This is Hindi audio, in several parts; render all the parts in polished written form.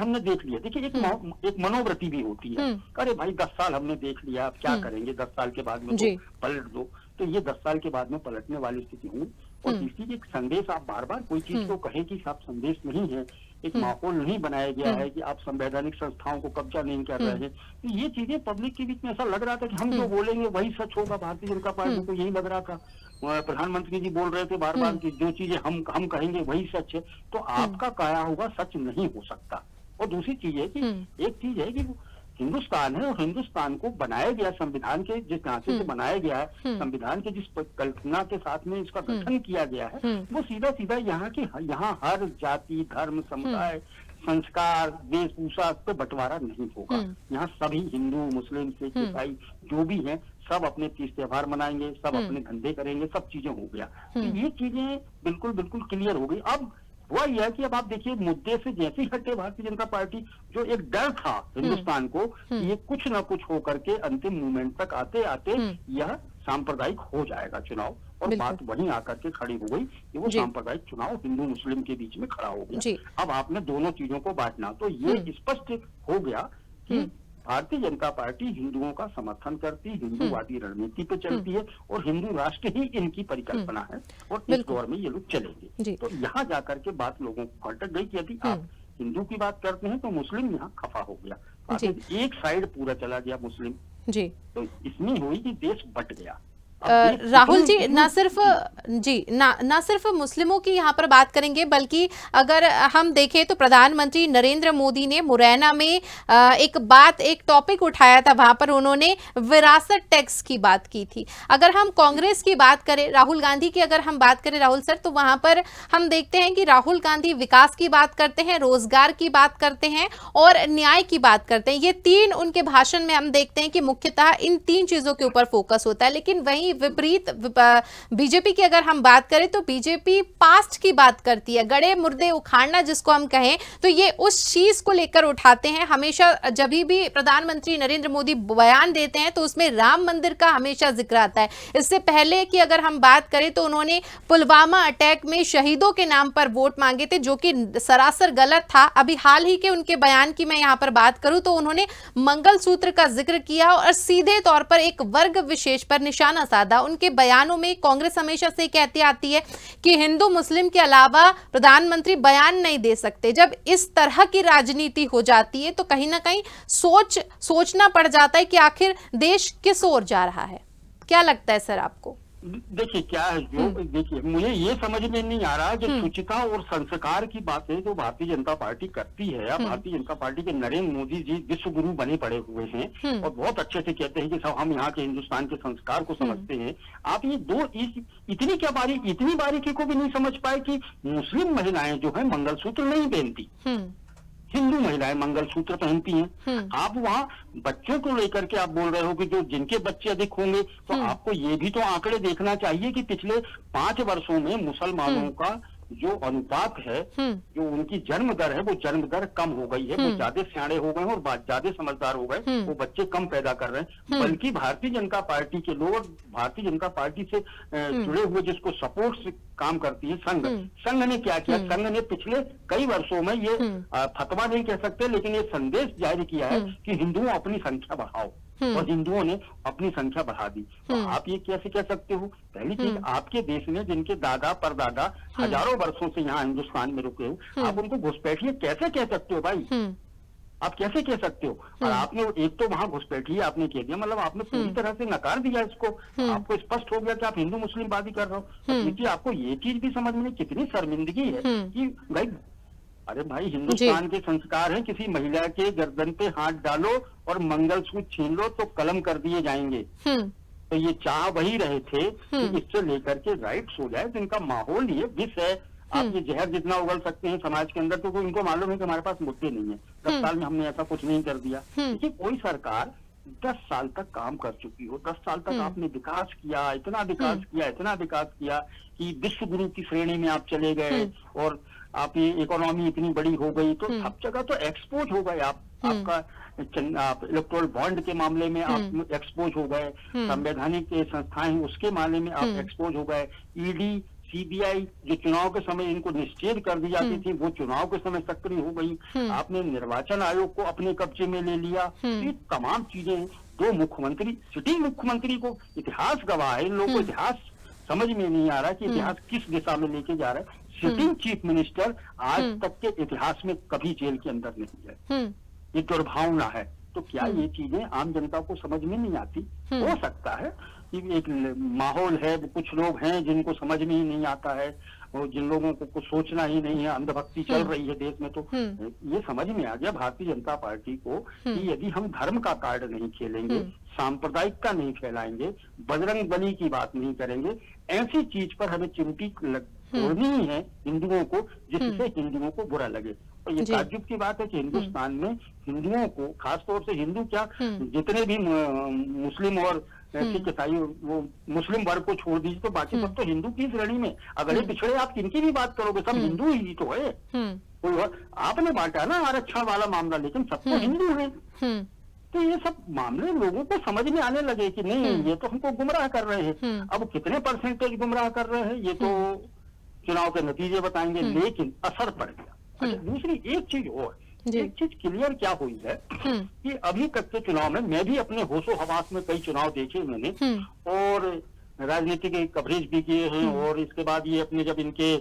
हमने देख लिया। देखिए एक मनोवृत्ति भी होती है, अरे भाई 10 साल हमने देख लिया, अब क्या करेंगे, 10 साल के बाद में तो पलट दो। तो ये 10 साल के बाद में पलटने वाली स्थिति हुई। और तीसरी एक संदेश, आप बार बार कोई चीज को कहें कि साफ संदेश नहीं है, एक माहौल नहीं बनाया गया है कि आप संवैधानिक संस्थाओं को कब्जा नहीं कर रहे हैं। तो ये चीजें पब्लिक के बीच में ऐसा लग रहा था कि हम जो बोलेंगे वही सच होगा। भारतीय जनता पार्टी को यही लग रहा था। प्रधानमंत्री जी बोल रहे थे बार बार कि जो चीजें हम कहेंगे वही सच है। तो आपका कहा हुआ सच नहीं हो सकता। और दूसरी चीज है कि एक चीज है कि हिंदुस्तान है, और हिंदुस्तान को बनाया गया संविधान के जिस ढांचे से बनाया गया है, संविधान के जिस कल्पना के साथ में इसका गठन किया गया है, वो सीधा सीधा यहाँ हर जाति, धर्म, समुदाय, संस्कार, वेशभूषा पे बंटवारा नहीं होगा। यहाँ सभी हिंदू, मुस्लिम, सिख, ईसाई जो भी हैं, सब अपने तीज त्योहार मनाएंगे, सब अपने धंधे करेंगे, सब चीजें हो गया। तो ये चीजें बिल्कुल बिल्कुल क्लियर हो गई। अब हुआ यह कि अब आप देखिए मुद्दे से जैसे ही हटे भारतीय जनता पार्टी, जो एक डर था हिंदुस्तान को ये कुछ ना कुछ होकर के अंतिम मूवमेंट तक आते आते यह सांप्रदायिक हो जाएगा चुनाव, और बात वहीं आकर के खड़ी हो गई कि वो सांप्रदायिक चुनाव हिंदू मुस्लिम के बीच में खड़ा हो गया। अब आपने दोनों चीजों को बांटना, तो ये स्पष्ट हो गया कि भारतीय जनता पार्टी हिंदुओं का समर्थन करती, हिंदूवादी रणनीति पे चलती है, और हिंदू राष्ट्र ही इनकी परिकल्पना है, और इस दौर में ये लोग चलेंगे। तो यहाँ जाकर के बात लोगों को खटक गई कि यदि आप हिंदू की बात करते हैं तो मुस्लिम यहाँ खफा हो गया, एक साइड पूरा चला गया मुस्लिम। तो इसमें हुई कि देश बट गया। राहुल जी, ना सिर्फ मुस्लिमों की यहाँ पर बात करेंगे, बल्कि अगर हम देखें तो प्रधानमंत्री नरेंद्र मोदी ने मुरैना में एक टॉपिक उठाया था, वहां पर उन्होंने विरासत टैक्स की बात की थी। अगर हम कांग्रेस की बात करें, राहुल गांधी की अगर हम बात करें राहुल सर, तो वहां पर हम देखते हैं कि राहुल गांधी विकास की बात करते हैं, रोजगार की बात करते हैं और न्याय की बात करते हैं। ये तीन उनके भाषण में हम देखते हैं कि मुख्यतः इन तीन चीजों के ऊपर फोकस होता है। लेकिन वहीं विपरीत बीजेपी की अगर हम बात करें तो बीजेपी पास्ट की बात करती है, गड़े मुर्दे उखाड़ना जिसको हम कहें, तो ये उस चीज को लेकर उठाते हैं। हमेशा जब भी प्रधानमंत्री नरेंद्र मोदी बयान देते हैं तो उसमें राम मंदिर का हमेशा जिक्र आता है। इससे पहले की अगर हम बात करें तो उन्होंने पुलवामा अटैक में शहीदों के नाम पर वोट मांगे थे, जो कि सरासर गलत था। अभी हाल ही के उनके बयान की मैं यहां पर बात करूं तो उन्होंने मंगलसूत्र का जिक्र किया और सीधे तौर पर एक वर्ग विशेष पर निशाना साधा। उनके बयानों में कांग्रेस हमेशा से कहती आती है कि हिंदू मुस्लिम के अलावा प्रधानमंत्री बयान नहीं दे सकते। जब इस तरह की राजनीति हो जाती है तो कहीं ना कहीं सोचना पड़ जाता है कि आखिर देश किस ओर जा रहा है। क्या लगता है सर आपको? देखिए क्या है, जो देखिए मुझे ये समझ में नहीं आ रहा कि शुचिता और संस्कार की बातें जो भारतीय जनता पार्टी करती है। भारतीय जनता पार्टी के नरेंद्र मोदी जी विश्व गुरु बने पड़े हुए हैं और बहुत अच्छे से कहते हैं कि सब हम यहाँ के हिंदुस्तान के संस्कार को समझते हैं। आप ये इतनी बारीकी को भी नहीं समझ पाए कि मुस्लिम महिलाएं जो है मंगलसूत्र नहीं पहनती, हिंदू महिलाएं मंगलसूत्र पहनती हैं। आप वहाँ बच्चों को लेकर के आप बोल रहे हो कि जो जिनके बच्चे अधिक होंगे, तो आपको ये भी तो आंकड़े देखना चाहिए कि पिछले 5 वर्षों में मुसलमानों का जो अनुपात है, जो उनकी जन्म दर है, वो जन्म दर कम हो गई है। वो ज्यादा सियाणे हो गए और ज्यादा समझदार हो गए, वो बच्चे कम पैदा कर रहे हैं। बल्कि भारतीय जनता पार्टी के लोग, भारतीय जनता पार्टी से जुड़े हुए जिसको सपोर्ट से काम करती है संघ ने क्या किया, संघ ने पिछले कई वर्षों में ये फतवा नहीं कह सकते, लेकिन ये संदेश जारी किया है कि हिंदुओं अपनी संख्या बढ़ाओ, और हिंदुओं ने अपनी संख्या बढ़ा दी। तो आप ये कैसे कह सकते हो? पहली चीज, आपके देश में जिनके दादा परदादा हजारों वर्षों से यहाँ हिंदुस्तान में रुके हो, आप उनको घुसपैठिए कैसे कह सकते हो भाई? आप कैसे कह सकते हो? और आपने एक तो वहां घुसपैठिए आपने कह दिया, मतलब आपने पूरी तरह से नकार दिया इसको। आपको स्पष्ट हो गया कि आप हिंदू मुस्लिम बात ही कर रहे हो। देखिए आपको ये चीज भी समझ में कितनी शर्मिंदगी है कि भाई, अरे भाई हिंदुस्तान के संस्कार हैं, किसी महिला के गर्दन पे हाथ डालो और मंगलसूत्र छीन लो तो कलम कर दिए जाएंगे। तो ये चाह वही रहे थे कि इससे लेकर के राइट्स हो जाए। जिनका माहौल ये विष है, आप ये जहर जितना उगल सकते हैं समाज के अंदर, तो इनको मालूम है कि हमारे पास मुद्दे नहीं है। 10 साल में हमने ऐसा कुछ नहीं कर दिया। देखिए कोई सरकार 10 साल तक काम कर चुकी हो, 10 साल तक आपने विकास किया, इतना विकास किया कि विश्व गुरु की श्रेणी में आप चले गए, और आप ये इकोनॉमी इतनी बड़ी हो गई, तो सब जगह तो एक्सपोज हो गए आप। आपका इलेक्टोरल बॉन्ड के मामले में आप एक्सपोज हो गए, संवैधानिक संस्थाएं उसके मामले में आप एक्सपोज हो गए, ईडी सीबीआई जो चुनाव के समय इनको निश्चित कर दी जाती थी, वो चुनाव के समय सक्रिय हो गई। आपने निर्वाचन आयोग को अपने कब्जे में ले लिया। ये तमाम चीजें हैं। दो मुख्यमंत्री, सिटिंग मुख्यमंत्री को, इतिहास गवाह है, इन लोगों को इतिहास समझ में नहीं आ रहा कि इतिहास किस दिशा में लेके जा रहा है। सिटिंग चीफ मिनिस्टर आज तक के इतिहास में कभी जेल के अंदर नहीं है। ये दुर्भावना है। तो क्या ये चीजें आम जनता को समझ में नहीं आती? हो सकता है कि एक माहौल है, कुछ लोग हैं जिनको समझ में ही नहीं आता है, और जिन लोगों को कुछ सोचना ही नहीं है, अंधभक्ति चल रही है देश में। तो ये समझ में आ गया भारतीय जनता पार्टी को कि यदि हम धर्म का कार्ड नहीं खेलेंगे, सांप्रदायिकता नहीं फैलाएंगे, बजरंग बली की बात नहीं करेंगे, ऐसी चीज पर हमें चिमटी तोड़नी ही है हिंदुओं को, जिससे हिंदुओं को बुरा लगे। और ये ताज्जुब की बात है कि हिंदुस्तान में हिंदुओं को, खासतौर से हिंदू क्या, जितने भी मुस्लिम और सिख ईसाई, वो मुस्लिम वर्ग को छोड़ दीजिए, तो बाकी सब तो हिंदू की श्रेणी में। अगर ये पिछड़े आप किनकी भी बात करोगे, सब हिंदू ही तो है। कोई और आपने बांटा ना आरक्षण वाला मामला, लेकिन सब तो हिंदू है। तो ये सब मामले लोगों को समझ में आने लगे कि नहीं, ये तो हमको गुमराह कर रहे हैं। अब कितने परसेंटेज गुमराह कर रहे हैं ये तो चुनाव के नतीजे बताएंगे, लेकिन असर पड़ गया। अच्छा, दूसरी एक चीज और, एक चीज क्लियर क्या हुई है कि अभी तक के चुनाव में, मैं भी अपने होशो हवास में कई चुनाव देखे मैंने, और राजनीति के कवरेज भी किए हैं, और इसके बाद ये अपने जब इनके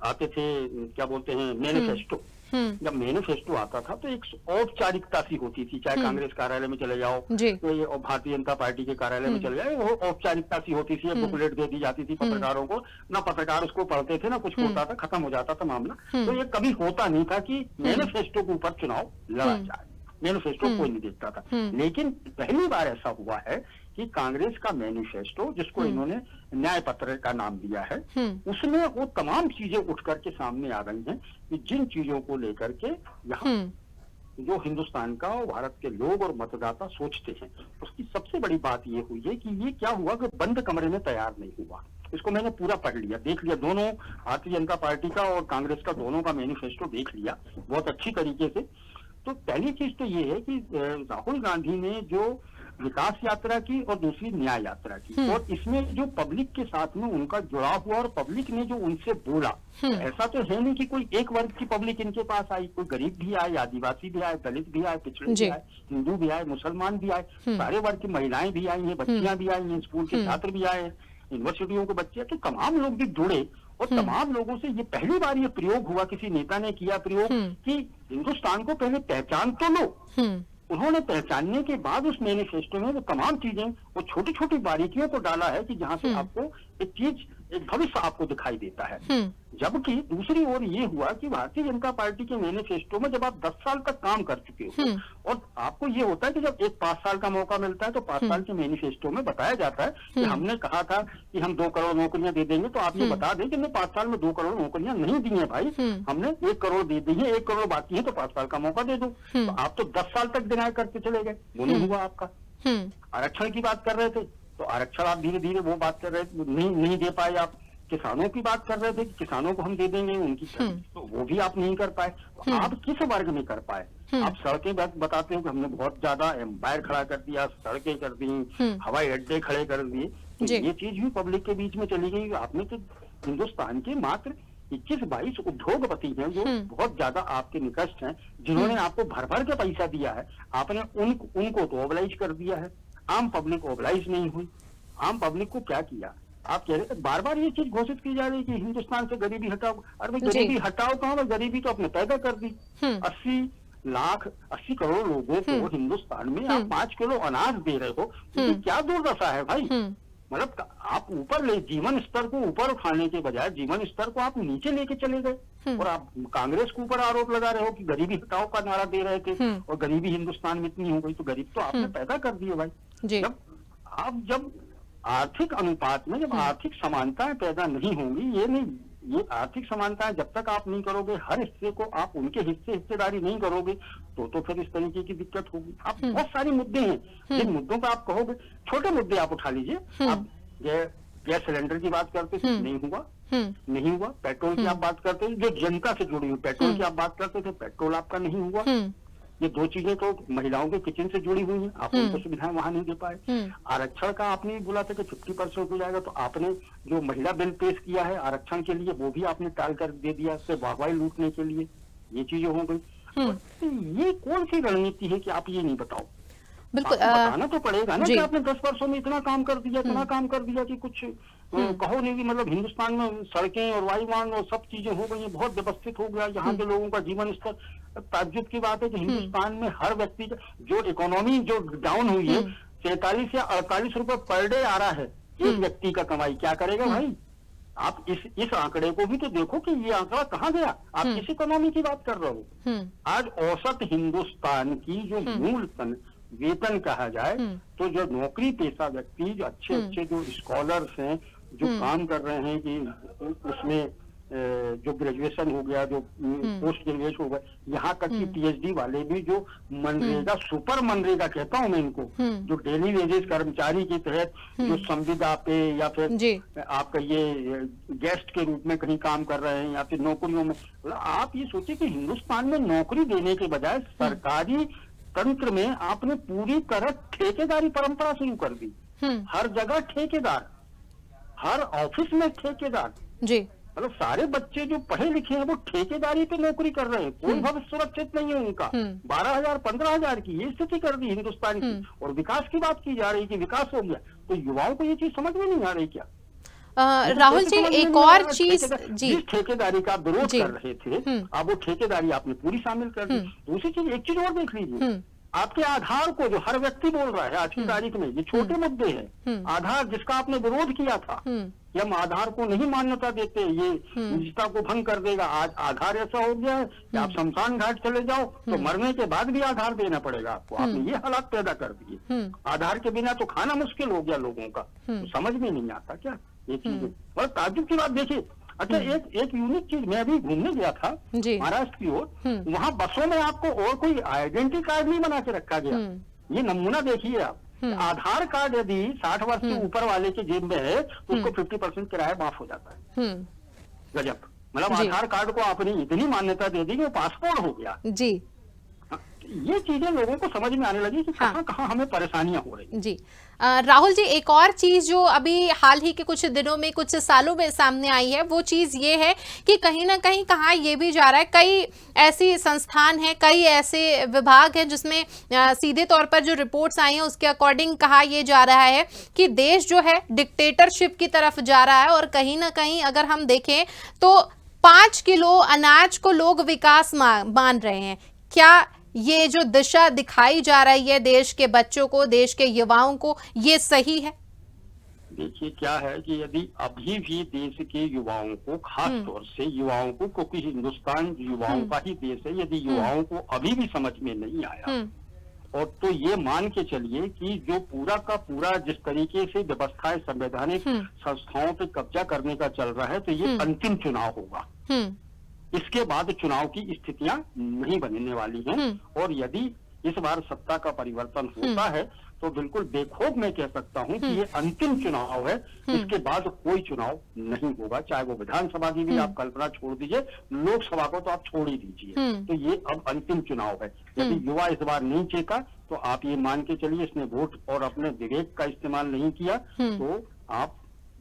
आते थे, क्या बोलते हैं, मैनिफेस्टो, जब मैनिफेस्टो आता था तो एक औपचारिकता सी होती थी, चाहे कांग्रेस कार्यालय में चले जाओ तो ये, और भारतीय जनता पार्टी के कार्यालय में चले जाए, वो औपचारिकता सी होती थी, बुकलेट दे दी जाती थी पत्रकारों को, ना पत्रकार उसको पढ़ते थे, ना कुछ होता था, खत्म हो जाता था मामला। तो ये कभी होता नहीं था कि मैनिफेस्टो के ऊपर चुनाव लड़ा जाए, मैनिफेस्टो कोई नहीं देखता था। लेकिन पहली बार ऐसा हुआ है कि कांग्रेस का मैनिफेस्टो, जिसको इन्होंने न्याय पत्र का नाम दिया है, उसमें वो तमाम चीजें उठ करके सामने आ गई हैं कि जिन चीजों को लेकर के यहाँ जो हिंदुस्तान का और भारत के लोग और मतदाता सोचते हैं, उसकी सबसे बड़ी बात ये हुई है कि ये क्या हुआ कि बंद कमरे में तैयार नहीं हुआ। इसको मैंने पूरा पढ़ लिया, देख लिया, दोनों भारतीय जनता पार्टी का और कांग्रेस का दोनों का मैनिफेस्टो देख लिया बहुत अच्छी तरीके से। तो पहली चीज तो ये है कि राहुल गांधी ने जो विकास यात्रा की और दूसरी न्याय यात्रा की, और इसमें जो पब्लिक के साथ में उनका जुड़ाव हुआ और पब्लिक ने जो उनसे बोला, ऐसा तो है नहीं कि कोई एक वर्ग की पब्लिक इनके पास आई, कोई गरीब भी आए, आदिवासी भी आए, दलित भी आए, पिछड़े भी आए, हिंदू भी आए, मुसलमान भी आए, सारे वर्ग की महिलाएं भी आई हैं, बच्चियां भी आई हैं, स्कूल के छात्र भी आए, यूनिवर्सिटियों के बच्चे, तो तमाम लोग भी जुड़े। और तमाम लोगों से ये पहली बार ये प्रयोग हुआ, किसी नेता ने किया प्रयोग कि हिंदुस्तान को पहले पहचान तो लो। उन्होंने पहचानने के बाद उस मैनिफेस्टो में वो तमाम चीजें, वो छोटी छोटी बारीकियों को डाला है कि जहां से आपको एक चीज, एक भविष्य आपको दिखाई देता है। जबकि दूसरी ओर ये हुआ कि भारतीय जनता पार्टी के मैनिफेस्टो में जब आप 10 साल तक काम कर चुके हो, और आपको ये होता है कि जब एक 5 साल का मौका मिलता है तो 5 साल के मैनिफेस्टो में बताया जाता है कि हमने कहा था कि हम 2 करोड़ नौकरियां दे देंगे, तो आप ये बता दें कि हमने 5 साल में 2 करोड़ नौकरियां नहीं दी है भाई, हमने 1 करोड़ दे दी है, 1 करोड़ बाकी है, तो 5 साल का मौका दे दो। तो आप तो 10 साल तक डिनाई करते चले गए, वो नहीं हुआ आपका। आरक्षण की बात कर रहे थे तो आरक्षण आप धीरे धीरे वो बात कर रहे थे, नहीं दे पाए आप। किसानों की बात कर रहे थे कि किसानों को हम दे देंगे उनकी, तो वो भी आप नहीं कर पाए। तो आप किस वर्ग में कर पाए? आप सड़कें बताते हो कि हमने बहुत ज्यादा एम्पायर खड़ा कर दिया, सड़कें कर दी, हवाई अड्डे खड़े कर दिए, तो ये चीज भी पब्लिक के बीच में चली गई। आपने तो हिंदुस्तान के मात्र 21-22 उद्योगपति हैं जो बहुत ज्यादा आपके निकट हैं, जिन्होंने आपको भर भर के पैसा दिया है, आपने उनको तो ओबलाइज कर दिया है, आम पब्लिक ओबलाइज नहीं हुई। आम पब्लिक को क्या किया? आप कह रहे, बार बार ये चीज घोषित की जा रही है कि हिंदुस्तान से गरीबी हटाओ। अरे भाई गरीबी हटाओ कहाँ, गरीबी तो आपने पैदा कर दी। 80 करोड़ लोगों को हिंदुस्तान में आप 5 किलो अनाज दे रहे हो, तो क्या दुर्दशा है भाई? मतलब आप ऊपर ले, जीवन स्तर को ऊपर उठाने के बजाय जीवन स्तर को आप नीचे लेके चले गए, और आप कांग्रेस के ऊपर आरोप लगा रहे हो कि गरीबी हटाओ का नारा दे रहे थे, और गरीबी हिंदुस्तान में इतनी हो गई। तो गरीब तो आपने पैदा कर दिए भाई। जब आर्थिक अनुपात में, जब आर्थिक समानताएं पैदा नहीं होंगी, ये आर्थिक समानताएं जब तक आप नहीं करोगे, हर हिस्से को आप उनके हिस्सेदारी नहीं करोगे, तो फिर इस तरीके की दिक्कत होगी। आप बहुत सारे मुद्दे हैं, जिन मुद्दों पर आप कहोगे, छोटे मुद्दे आप उठा लीजिए। आप गैस सिलेंडर की बात करते थे, नहीं हुआ। पेट्रोल की आप बात करते थे, जो जनता से जुड़ी हुई पेट्रोल की आप बात करते थे, पेट्रोल आपका नहीं हुआ। ये दो चीजें तो महिलाओं के किचन से जुड़ी हुई हैं, आप उनको सुविधाएं वहां नहीं दे पाए। आरक्षण का आपने बोला था कि 50% हो जाएगा, तो आपने जो महिला बिल पेश किया है आरक्षण के लिए वो भी आपने टाल कर दे दिया, सिर्फ वाहवाही लूटने के लिए। ये चीजें हो गई। तो ये कौन सी रणनीति है कि आप ये नहीं बताओ? बिल्कुल बताना तो पड़ेगा ना कि आपने 10 वर्षों में इतना काम कर दिया, इतना काम कर दिया कि कुछ कहो नहीं कि मतलब हिंदुस्तान में सड़कें और वायुयान और सब चीजें हो गई, बहुत व्यवस्थित हो गया, यहाँ के लोगों का जीवन स्तर। ताज्जुब की बात है कि हिंदुस्तान में हर व्यक्ति का जो इकोनॉमी जो डाउन हुई है, 43 या 48 रुपए पर डे आ रहा है एक व्यक्ति का कमाई। क्या करेगा भाई? आप इस आंकड़े को भी तो देखो कि ये आंकड़ा कहाँ गया। आप किस इकोनॉमी की बात कर रहे हो? आज औसत हिंदुस्तान की जो मूल वेतन कहा जाए तो जो नौकरी पेशा व्यक्ति, जो अच्छे अच्छे जो स्कॉलर्स हैं, जो काम कर रहे हैं कि उसमें जो ग्रेजुएशन हो गया, जो पोस्ट ग्रेजुएट हो गया, यहाँ तक की पीएचडी वाले भी जो मनरेगा, सुपर मनरेगा कहता हूँ मैं इनको, जो डेली वेजेस कर्मचारी के तहत जो संविदा पे या फिर आपका ये गेस्ट के रूप में कहीं काम कर रहे हैं या फिर नौकरियों में। आप ये सोचिए कि हिंदुस्तान में नौकरी देने के बजाय सरकारी तंत्र में आपने पूरी तरह ठेकेदारी परंपरा शुरू कर दी। हर जगह ठेकेदार, हर ऑफिस में ठेकेदार जी। मतलब सारे बच्चे जो पढ़े लिखे हैं वो ठेकेदारी पे नौकरी कर रहे हैं, कोई भविष्य सुरक्षित नहीं है उनका। 12,000 15,000 की ये स्थिति कर दी हिंदुस्तान की। और विकास की बात की जा रही कि विकास हो गया, तो युवाओं को ये चीज समझ में नहीं आ रही क्या? राहुल जी एक और चीज जी, ठेकेदारी का विरोध कर रहे थे, अब वो ठेकेदारी आपने पूरी शामिल कर दी। दूसरी चीज, एक चीज और देख लीजिए, आपके आधार को जो हर व्यक्ति बोल रहा है आज की तारीख में, ये छोटे मुद्दे हैं। आधार जिसका आपने विरोध किया था कि हम आधार को नहीं मान्यता देते, ये निजता को भंग कर देगा, आज आधार ऐसा हो गया है कि आप शमशान घाट चले जाओ तो मरने के बाद भी आधार देना पड़ेगा आपको। आपने ये हालात पैदा कर दिए। आधार के बिना तो खाना मुश्किल हो गया लोगों का। तो समझ में नहीं आता क्या ये चीजें? और ताज्जुब की बात देखिए, अच्छा एक यूनिक चीज, मैं अभी घूमने गया था महाराष्ट्र की ओर, वहाँ बसों में आपको और कोई आइडेंटिटी कार्ड नहीं बना के रखा गया। ये नमूना देखिए आप, आधार कार्ड यदि 60 वर्ष से ऊपर वाले के जेब में है तो उसको 50% किराया माफ हो जाता है। गजब, मतलब आधार कार्ड को आपने इतनी मान्यता दे दी कि वो पासपोर्ट हो गया जी। ये चीजें लोगों को समझ में आने लगी कि कहाँ कहाँ हमें परेशानियां हो रही जी। राहुल जी एक और चीज जो अभी हाल ही के कुछ दिनों में, कुछ सालों में सामने आई है, वो चीज ये है कि कहीं ना कहीं कहा ये भी जा रहा है, कई ऐसी संस्थान हैं, कई ऐसे विभाग हैं जिसमें सीधे तौर पर जो रिपोर्ट्स आई हैं उसके अकॉर्डिंग कहा ये जा रहा है कि देश जो है डिक्टेटरशिप की तरफ जा रहा है। और कहीं ना कहीं अगर हम देखें तो 5 किलो अनाज को लोग विकास मान रहे हैं। क्या ये जो दिशा दिखाई जा रही है देश के बच्चों को, देश के युवाओं को, ये सही है? देखिए क्या है कि यदि अभी भी देश के युवाओं को, खास तौर से युवाओं को, क्योंकि हिंदुस्तान युवाओं का ही देश है, यदि युवाओं को अभी भी समझ में नहीं आया और तो ये मान के चलिए कि जो पूरा का पूरा जिस तरीके से व्यवस्था संवैधानिक संस्थाओं पे कब्जा करने का चल रहा है, तो ये अंतिम चुनाव होगा। इसके बाद चुनाव की स्थितियां नहीं बनने वाली हैं। और यदि इस बार सत्ता का परिवर्तन होता है तो बिल्कुल बेखौफ मैं कह सकता हूं कि ये अंतिम चुनाव है। इसके बाद कोई चुनाव नहीं होगा, चाहे वो विधानसभा की भी आप कल्पना छोड़ दीजिए, लोकसभा को तो आप छोड़ ही दीजिए। तो ये अब अंतिम चुनाव है। यदि युवा इस बार नहीं चेता तो आप ये मान के चलिए, इसने वोट और अपने विवेक का इस्तेमाल नहीं किया तो आप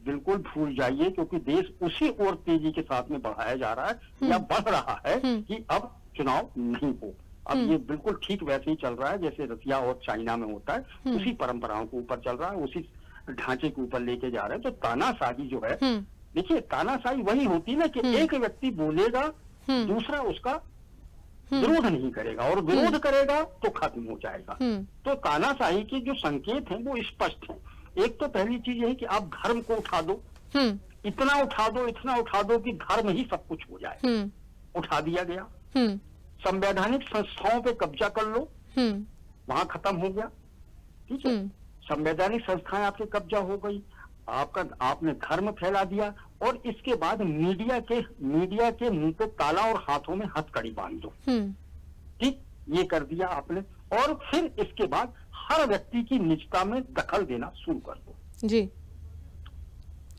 बिल्कुल भूल जाइए, क्योंकि देश उसी ओर तेजी के साथ में बढ़ाया जा रहा है या बढ़ रहा है कि अब चुनाव नहीं हो। अब ये बिल्कुल ठीक वैसे ही चल रहा है जैसे रसिया और चाइना में होता है, उसी परंपराओं के ऊपर चल रहा है, उसी ढांचे के ऊपर लेके जा रहे हैं। तो तानाशाही जो है, देखिए तानाशाही वही होती है ना कि एक व्यक्ति बोलेगा, दूसरा उसका विरोध नहीं करेगा, और विरोध करेगा तो खत्म हो जाएगा। तो तानाशाही के जो संकेत हैं वो स्पष्ट हैं। एक तो पहली चीज है कि आप धर्म को उठा दो, इतना उठा दो, इतना उठा दो कि धर्म ही सब कुछ हो जाए। उठा दिया गया। संवैधानिक संस्थाओं पे कब्जा कर लो, वहां खत्म हो गया। ठीक है, संवैधानिक संस्थाएं आपके कब्जा हो गई, आपने धर्म फैला दिया, और इसके बाद मीडिया के मुंह पे ताला और हाथों में हथकड़ी बांध दो। ठीक, ये कर दिया आपने। और फिर इसके बाद हर व्यक्ति की निजता में दखल देना शुरू कर दो जी।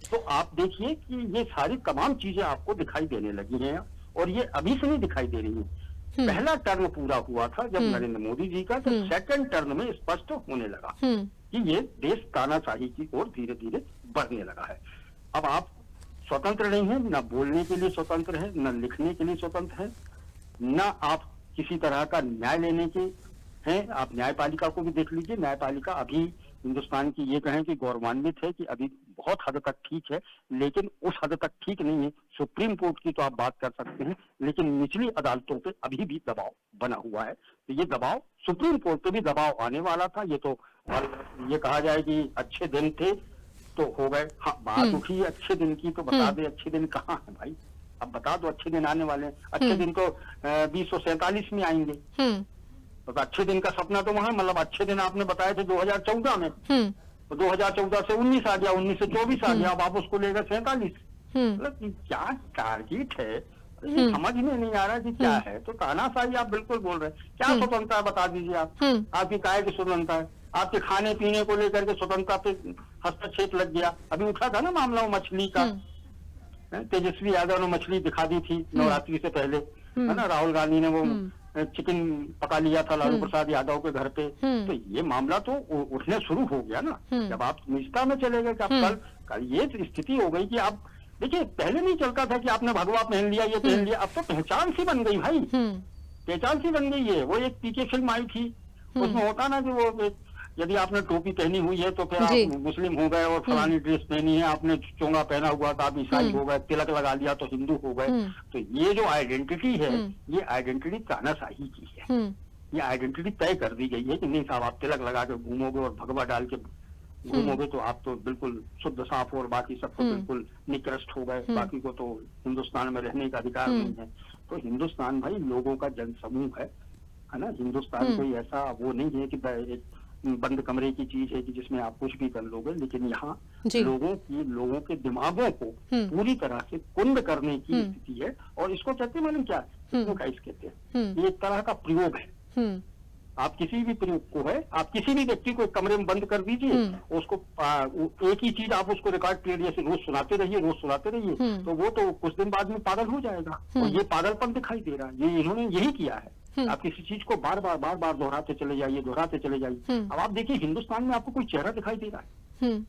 तो आप देखिए कि ये सारी तमाम चीजें आपको दिखाई देने लगी हैं, और ये अभी से नहीं दिखाई दे रही हैं। पहला टर्म पूरा हुआ था जब नरेंद्र मोदी जी का, तो सेकंड टर्म में स्पष्ट होने लगा कि ये देश तानाशाही की ओर धीरे धीरे बढ़ने लगा है। अब आप स्वतंत्र नहीं है, न बोलने के लिए स्वतंत्र है, न लिखने के लिए स्वतंत्र है, न आप किसी तरह का न्याय लेने के हैं। आप न्यायपालिका को भी देख लीजिए, न्यायपालिका अभी हिंदुस्तान की ये कहें कि गौरवान्वित है कि अभी बहुत हद तक ठीक है, लेकिन उस हद तक ठीक नहीं है। सुप्रीम कोर्ट की तो आप बात कर सकते हैं, लेकिन निचली अदालतों पे अभी भी दबाव बना हुआ है। तो ये दबाव सुप्रीम कोर्ट पे भी दबाव आने वाला था। ये तो ये कहा जाए कि अच्छे दिन थे तो हो गए। हाँ, बात उठी अच्छे दिन की, तो बता दे अच्छे दिन कहाँ है भाई। अब बता दो अच्छे दिन आने वाले हैं। अच्छे दिन तो 2047 में आएंगे। तो अच्छे दिन का सपना तो वहां, मतलब अच्छे दिन आपने बताए थे 2014 में, तो 2014 से 19 आ गया, 19 से 24 आ गया, अब आप उसको लेकर 47। मतलब क्या टारगेट है, ये समझ में नहीं आ रहा कि क्या है। तो तानाशाही आप बिल्कुल बोल रहे हैं। क्या स्वतंत्रता है बता दीजिए आप। आपकी काय की स्वतंत्रता है? आपके खाने पीने को लेकर के स्वतंत्रता पे हस्तक्षेप लग गया। अभी उठा था ना मामला वो मछली का, तेजस्वी यादव ने मछली दिखा दी थी नवरात्रि से पहले, है ना। राहुल गांधी ने वो चिकन पका लिया था लालू प्रसाद यादव के घर पे। तो ये मामला तो उठने शुरू हो गया ना। जब आप निजता में चले गए कि अब कल ये स्थिति हो गई कि आप देखिए, पहले नहीं चलता था कि आपने भगवा पहन लिया, ये पहन लिया। अब तो पहचान सी बन गई भाई, पहचान सी बन गई है। वो एक पीके फिल्म आई थी, उसमें होता ना कि वो यदि आपने टोपी पहनी हुई है तो फिर आप मुस्लिम हो गए, और फलानी ड्रेस पहनी है, आपने चोंगा पहना हुआ था आप ईसाई हो गए, तिलक लगा लिया तो हिंदू हो गए। तो ये जो आइडेंटिटी है, ये आइडेंटिटी तानाशाही की है। ये आइडेंटिटी तय कर दी गई है कि नहीं साहब, आप तिलक लगा के घूमोगे और भगवा डाल के घूमोगे तो आप तो बिल्कुल शुद्ध साफ, और बाकी सबको बिल्कुल निकृष्ट हो गए, बाकी को तो हिंदुस्तान में रहने का अधिकार नहीं है। तो हिंदुस्तान भाई लोगों का जनसमूह है ना। हिंदुस्तान कोई ऐसा वो नहीं है कि एक बंद कमरे की चीज है कि जिसमें आप कुछ भी कर लोगे। लेकिन यहाँ लोगों के दिमागों को पूरी तरह से कुंद करने की स्थिति है। और इसको कहते हैं मालूम क्या, हिप्नोटाइज कहते हैं। ये एक तरह का प्रयोग है। आप किसी भी प्रयोग को है, आप किसी भी व्यक्ति को एक कमरे में बंद कर दीजिए, उसको एक ही चीज आप उसको रिकॉर्ड प्लेयर जैसे रोज सुनाते रहिए, तो वो तो कुछ दिन बाद में पागल हो जाएगा। और ये पागलपन दिखाई दे रहा है। ये इन्होंने यही किया है। आप किसी चीज को बार बार दोहराते चले जाइए। अब आप देखिए हिंदुस्तान में आपको कोई चेहरा दिखाई दे रहा है?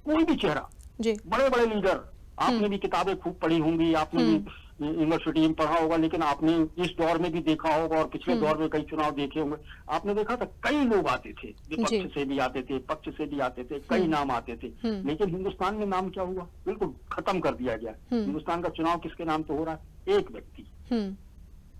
कोई भी चेहरा। बड़े बड़े लीडर, आपने भी किताबें खूब पढ़ी होंगी, आपने भी यूनिवर्सिटी में पढ़ा होगा, लेकिन आपने इस दौर में भी देखा होगा और पिछले दौर में कई चुनाव देखे होंगे। आपने देखा था कई लोग आते थे, विपक्ष से भी आते थे, पक्ष से भी आते थे, कई नाम आते थे। लेकिन हिंदुस्तान में नाम क्या हुआ? बिल्कुल खत्म कर दिया गया। हिंदुस्तान का चुनाव किसके नाम पे हो रहा है? एक व्यक्ति,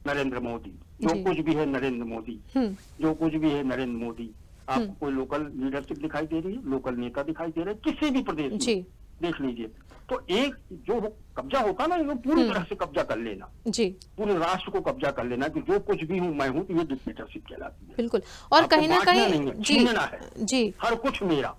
नरेंद्र मोदी। जो कुछ भी है नरेंद्र मोदी, जो कुछ भी है नरेंद्र मोदी। आपको कोई लोकल लीडरशिप दिखाई दे रही है, लोकल नेता दिखाई दे रहे हैं किसी भी प्रदेश में, देख लीजिए। तो एक जो कब्जा होता ना, वो पूरी तरह से कब्जा कर लेना, पूरे राष्ट्र को कब्जा कर लेना कि जो कुछ भी हूँ मैं हूँ, तो ये डिक्टेटरशिप कहलाती है। बिल्कुल। और कहीं ना कहीं छीनना है हर कुछ मेरा।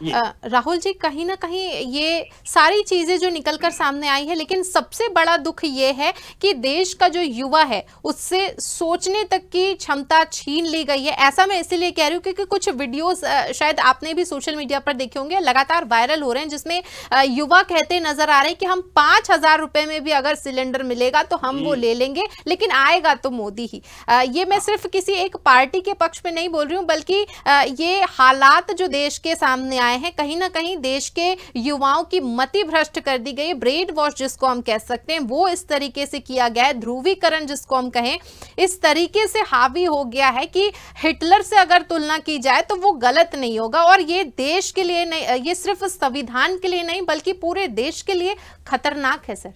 राहुल जी, कहीं ना कहीं ये सारी चीजें जो निकलकर सामने आई है, लेकिन सबसे बड़ा दुख ये है कि देश का जो युवा है उससे सोचने तक की क्षमता छीन ली गई है। ऐसा मैं इसीलिए कह रही हूँ क्योंकि कुछ वीडियोस शायद आपने भी सोशल मीडिया पर देखे होंगे, लगातार वायरल हो रहे हैं, जिसमें युवा कहते नजर आ रहे हैं कि हम 5,000 रुपए में भी अगर सिलेंडर मिलेगा तो हम वो ले लेंगे, लेकिन आएगा तो मोदी ही। ये मैं सिर्फ किसी एक पार्टी के पक्ष में नहीं बोल रही हूँ, बल्कि ये हालात जो देश के सामने आए हैं, कहीं ना कहीं देश के युवाओं की मति भ्रष्ट कर दी गई, ब्रेन वॉश जिसको हम कह सकते हैं, वो इस तरीके से किया गया है, ध्रुवीकरण जिसको हम कहें, इस तरीके से हावी हो गया है कि हिटलर से अगर तुलना की जाए तो वो गलत नहीं होगा। और ये देश के लिए नहीं, ये सिर्फ संविधान के लिए नहीं बल्कि पूरे देश के लिए खतरनाक है। सर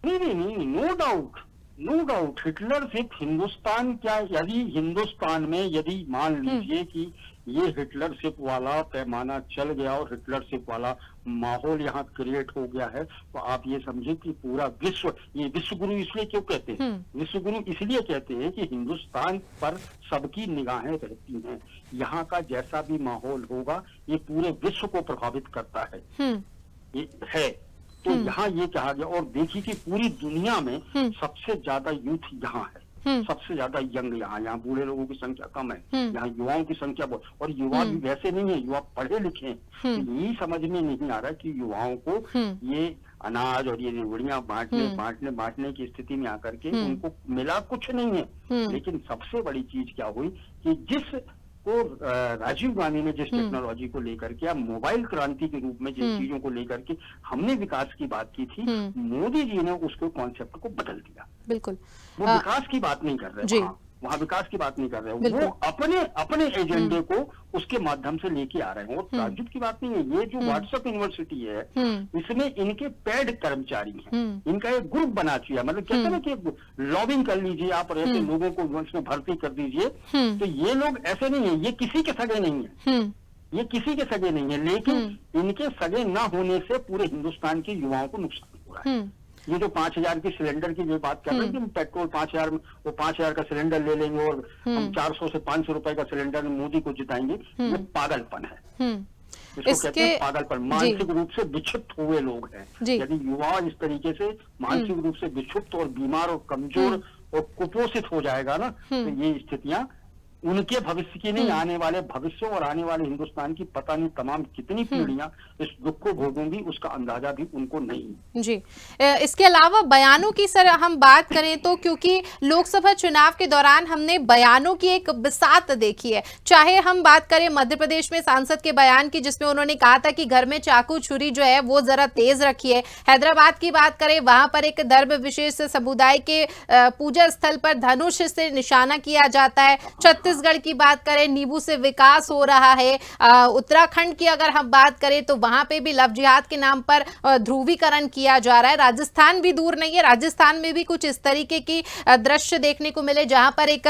नहीं, नो डाउट हिटलर सिर्फ हिंदुस्तान क्या, यदि हिंदुस्तान में यदि मान लीजिए कि ये हिटलरशिप वाला पैमाना चल गया और हिटलरशिप वाला माहौल यहाँ क्रिएट हो गया है, तो आप ये समझे कि पूरा विश्व, ये विश्व गुरु इसलिए क्यों कहते हैं? विश्व गुरु इसलिए कहते हैं कि हिंदुस्तान पर सबकी निगाहें रहती हैं। यहाँ का जैसा भी माहौल होगा ये पूरे विश्व को प्रभावित करता है। ये है तो यहाँ ये कहा गया। और देखिए कि पूरी दुनिया में सबसे ज्यादा यूथ यहाँ है, सबसे ज्यादा यंग यहाँ बूढ़े लोगों की संख्या कम है, यहाँ युवाओं की संख्या बहुत। और युवा भी वैसे नहीं है, युवा पढ़े लिखे हैं। तो यही समझ में नहीं आ रहा कि युवाओं को ये अनाज और ये रेवड़ियां बांटने की स्थिति में आकर के उनको मिला कुछ नहीं है। लेकिन सबसे बड़ी चीज क्या हुई कि जिस को राजीव गांधी ने जिस टेक्नोलॉजी को लेकर के या मोबाइल क्रांति के रूप में जिन चीजों को लेकर के हमने विकास की बात की थी, मोदी जी ने उसको कॉन्सेप्ट को बदल दिया। बिल्कुल, वो विकास की बात नहीं कर रहे, वहाँ विकास की बात नहीं कर रहे, वो अपने एजेंडे को उसके माध्यम से लेके आ रहे हैं। और ताज्जुब की बात नहीं है, ये जो व्हाट्सएप यूनिवर्सिटी है इसमें इनके पेड कर्मचारी हैं, इनका एक ग्रुप बना दिया। मतलब कहते हैं ना कि लॉबिंग कर लीजिए आप और ऐसे लोगों को उसमें भर्ती कर दीजिए। तो ये लोग ऐसे नहीं है, ये किसी के सगे नहीं है, ये किसी के सगे नहीं है, लेकिन इनके सगे न होने से पूरे हिंदुस्तान के युवाओं को नुकसान हो रहा है। ये जो 5,000 की सिलेंडर की जो बात कर रहे हैं कि पेट्रोल 5,000 वो 5,000 का सिलेंडर ले लेंगे और हम 400 से 500 रुपए का सिलेंडर मोदी को जिताएंगे, ये पागलपन है। इसको कहते हैं पागलपन। मानसिक रूप से विक्षिप्त हुए लोग हैं। यदि युवा इस तरीके से मानसिक रूप से विक्षिप्त और बीमार और कमजोर और कुपोषित हो जाएगा ना, तो ये स्थितियां उनके भविष्य की नहीं, आने वाले भविष्य और आने वाले हिंदुस्तान की पता नहीं तमाम कितनी पीढ़ियां इस दुख को भोगेंगी, उसका अंदाजा भी उनको नहीं। जी, इसके अलावा बयानों की सर हम बात करें तो, क्योंकि लोकसभा चुनाव के दौरान हमने बयानों की एक बिसात देखी है। चाहे हम बात करें मध्य प्रदेश में सांसद के बयान की, जिसमें उन्होंने कहा था कि घर में चाकू छुरी जो है वो जरा तेज रखिए। हैदराबाद की बात करें, वहां पर एक धर्म विशेष समुदाय के पूजा स्थल पर धनुष से निशाना किया जाता है। छत्तीसगढ़ की बात करें, नींबू से विकास हो रहा है। उत्तराखंड की अगर हम बात करें तो वहां पे भी लव जिहाद के नाम पर ध्रुवीकरण किया जा रहा है। राजस्थान भी दूर नहीं है, राजस्थान में भी कुछ इस तरीके की दृश्य देखने को मिले, जहां पर एक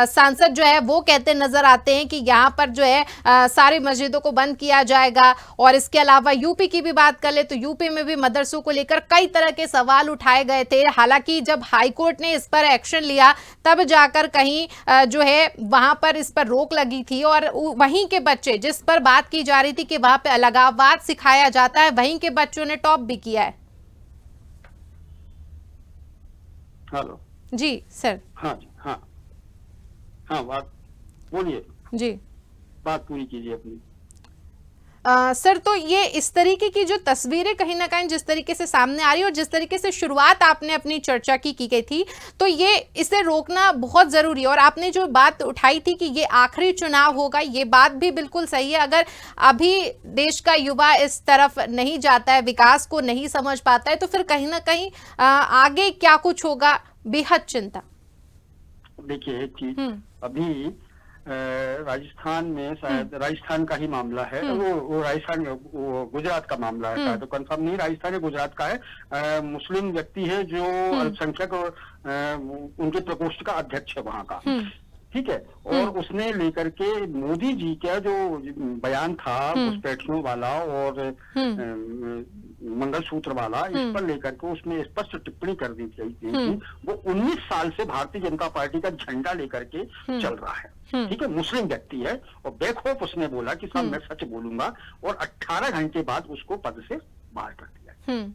सांसद जो है वो कहते नजर आते हैं कि यहाँ पर जो है सारी मस्जिदों को बंद किया जाएगा। और इसके अलावा यूपी की भी बात कर ले तो यूपी में भी मदरसों को लेकर कई तरह के सवाल उठाए गए थे। हालांकि जब हाईकोर्ट ने इस पर एक्शन लिया तब जाकर कहीं जो है वहां पर इस पर रोक लगी थी। और वहीं के बच्चे, जिस पर बात की जा रही थी कि वहां पे अलगाववाद सिखाया जाता है, वहीं के बच्चों ने टॉप भी किया है। हेलो जी सर। हाँ जी, हाँ हाँ, बात बोलिए जी, बात पूरी कीजिए अपनी। सर, तो ये इस तरीके की जो तस्वीरें कहीं ना कहीं जिस तरीके से सामने आ रही है और जिस तरीके से शुरुआत आपने अपनी चर्चा की गई थी, तो ये इसे रोकना बहुत जरूरी है। और आपने जो बात उठाई थी कि ये आखिरी चुनाव होगा, ये बात भी बिल्कुल सही है। अगर अभी देश का युवा इस तरफ नहीं जाता है, विकास को नहीं समझ पाता है, तो फिर कहीं ना कहीं आगे क्या कुछ होगा, बेहद चिंता। देखिए एक चीज, अभी राजस्थान में शायद राजस्थान का ही मामला है, वो राजस्थान गुजरात का मामला है, तो कंफर्म नहीं राजस्थान या गुजरात का है। मुस्लिम व्यक्ति है जो अल्पसंख्यक और उनके प्रकोष्ठ का अध्यक्ष है वहां का, ठीक है। और उसने लेकर के मोदी जी का जो बयान था घुसपैठियों वाला और मंगलसूत्र वाला, इस पर लेकर के उसमें स्पष्ट टिप्पणी कर दी थी। वो 19 साल से भारतीय जनता पार्टी का झंडा लेकर के चल रहा है, ठीक है, मुस्लिम व्यक्ति है। और बेखौफ उसने बोला कि साहब मैं सच बोलूंगा, और 18 घंटे बाद उसको पद से बाहर कर दिया,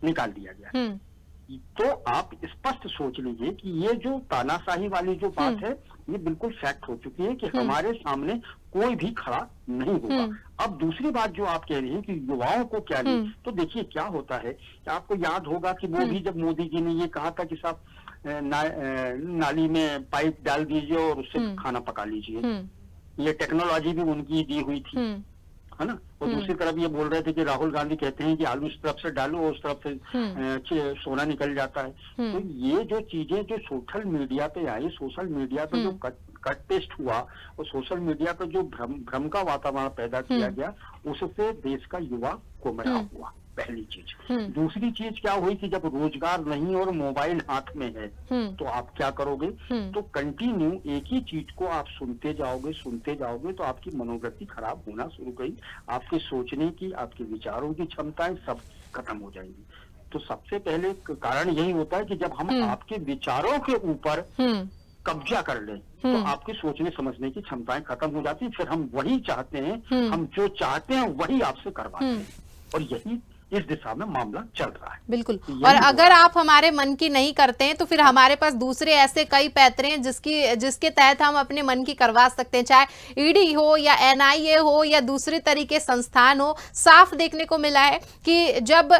निकाल दिया गया। तो आप स्पष्ट सोच लीजिए कि ये जो तानाशाही वाली जो बात है, ये बिल्कुल फैक्ट हो चुकी है कि हमारे सामने कोई भी खड़ा नहीं होगा। अब दूसरी बात जो आप कह रही हैं कि युवाओं को क्या नहीं, तो देखिए क्या होता है कि आपको याद होगा कि वो भी जब मोदी जी ने ये कहा था कि साहब नाली में पाइप डाल दीजिए और उससे खाना पका लीजिए, ये टेक्नोलॉजी भी उनकी दी हुई थी, है ना। और दूसरी तरफ ये बोल रहे थे कि राहुल गांधी कहते हैं कि आलू इस तरफ से डालो और उस तरफ से सोना निकल जाता है। तो ये जो चीजें जो सोशल मीडिया पे आई, सोशल मीडिया पे जो कट पेस्ट हुआ और सोशल मीडिया पे जो भ्रम का वातावरण पैदा किया गया, उससे देश का युवा गुमराह हुआ, पहली चीज। दूसरी चीज क्या हुई कि जब रोजगार नहीं और मोबाइल हाथ में है तो आप क्या करोगे, तो कंटिन्यू एक ही चीज को आप सुनते जाओगे तो आपकी मनोवृत्ति खराब होना शुरू करी, आपके सोचने की, आपके विचारों की क्षमताएं सब खत्म हो जाएंगी। तो सबसे पहले कारण यही होता है कि जब हम आपके विचारों के ऊपर कब्जा कर लें तो आपके सोचने समझने की क्षमताएं खत्म हो जाती, फिर हम वही चाहते हैं, हम जो चाहते हैं वही आपसे करवाते हैं। और यही इस दिशा में मामला चल रहा है। बिल्कुल। तो और यही अगर आप हमारे मन की नहीं करते हैं तो फिर हमारे पास दूसरे ऐसे कई पैतरे हैं जिसके तहत हम अपने मन की करवा सकते हैं, चाहे ईडी हो या एनआईए हो या दूसरे तरीके संस्थान हो। साफ देखने को मिला है कि जब